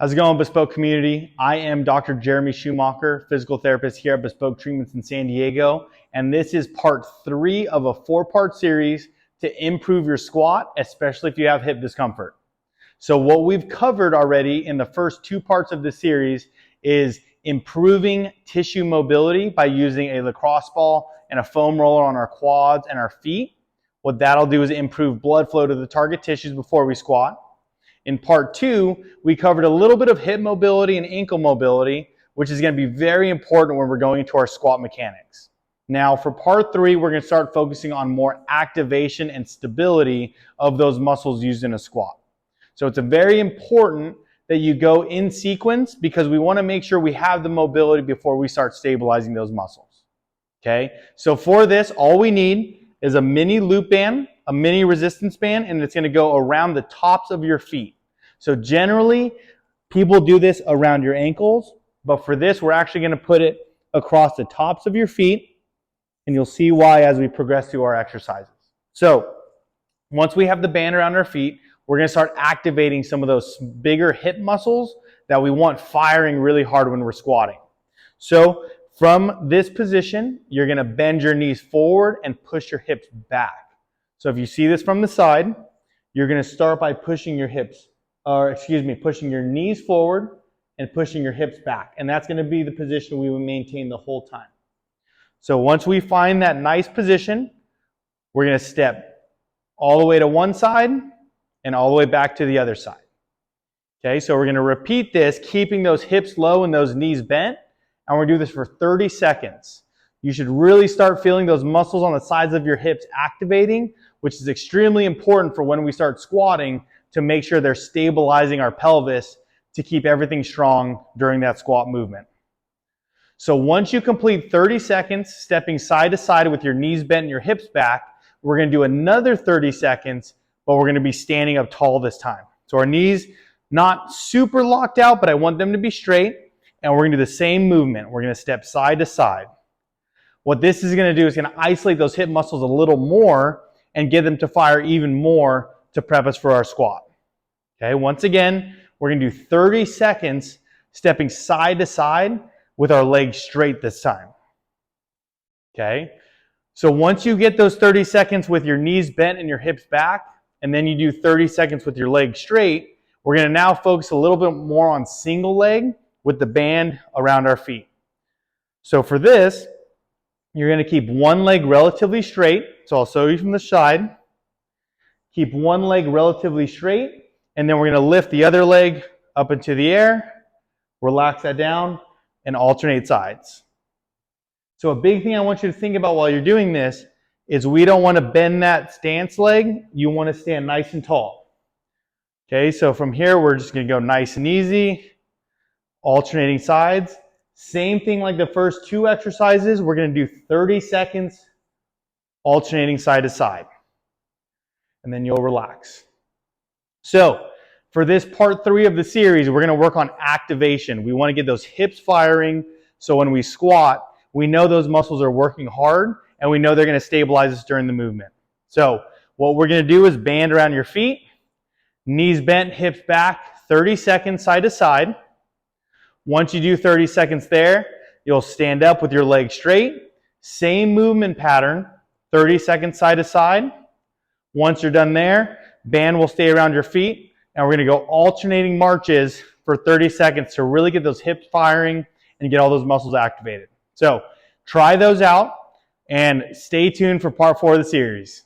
How's it going, Bespoke community? I am Dr. Jeremy Schumacher, physical therapist here at Bespoke Treatments in San Diego, and this is part 3 of a 4-part series to improve your squat, especially if you have hip discomfort. So what we've covered already in the first 2 parts of the series is improving tissue mobility by using a lacrosse ball and a foam roller on our quads and our feet. What that'll do is improve blood flow to the target tissues before we squat. In part 2, we covered a little bit of hip mobility and ankle mobility, which is going to be very important when we're going into our squat mechanics. Now for part 3, we're going to start focusing on more activation and stability of those muscles used in a squat. So it's very important that you go in sequence because we want to make sure we have the mobility before we start stabilizing those muscles. Okay, so for this, all we need is a mini loop band, a mini resistance band, and it's going to go around the tops of your feet. So generally, people do this around your ankles, but for this, we're actually going to put it across the tops of your feet, and you'll see why as we progress through our exercises. So once we have the band around our feet, we're going to start activating some of those bigger hip muscles that we want firing really hard when we're squatting. So from this position, you're going to bend your knees forward and push your hips back. So if you see this from the side, you're going to start by pushing your pushing your knees forward and pushing your hips back. And that's going to be the position we will maintain the whole time. So once we find that nice position, we're going to step all the way to one side and all the way back to the other side. Okay, so we're going to repeat this, keeping those hips low and those knees bent. And we're going to do this for 30 seconds. You should really start feeling those muscles on the sides of your hips activating, which is extremely important for when we start squatting to make sure they're stabilizing our pelvis to keep everything strong during that squat movement. So once you complete 30 seconds stepping side to side with your knees bent and your hips back, we're going to do another 30 seconds, but we're going to be standing up tall this time. So our knees not super locked out, but I want them to be straight. And we're going to do the same movement. We're going to step side to side. What this is going to do is going to isolate those hip muscles a little more and get them to fire even more to prep us for our squat. Okay, once again, we're going to do 30 seconds stepping side to side with our legs straight this time. Okay, so once you get those 30 seconds with your knees bent and your hips back, and then you do 30 seconds with your legs straight, we're going to now focus a little bit more on single leg with the band around our feet. So for this, you're going to keep one leg relatively straight. So I'll show you from the side. Keep one leg relatively straight, and then we're going to lift the other leg up into the air, relax that down, and alternate sides. So a big thing I want you to think about while you're doing this is we don't want to bend that stance leg. You want to stand nice and tall. Okay, so from here, we're just going to go nice and easy. Alternating sides. Same thing like the first 2 exercises. We're going to do 30 seconds alternating side to side. And then you'll relax. So for this part 3 of the series, we're going to work on activation. We want to get those hips firing so when we squat, we know those muscles are working hard and we know they're going to stabilize us during the movement. So what we're going to do is band around your feet, knees bent, hips back, 30 seconds side to side. Once you do 30 seconds there, you'll stand up with your legs straight. Same movement pattern, 30 seconds side to side. Once you're done there, band will stay around your feet, and we're going to go alternating marches for 30 seconds to really get those hips firing and get all those muscles activated. So try those out, and stay tuned for part 4 of the series.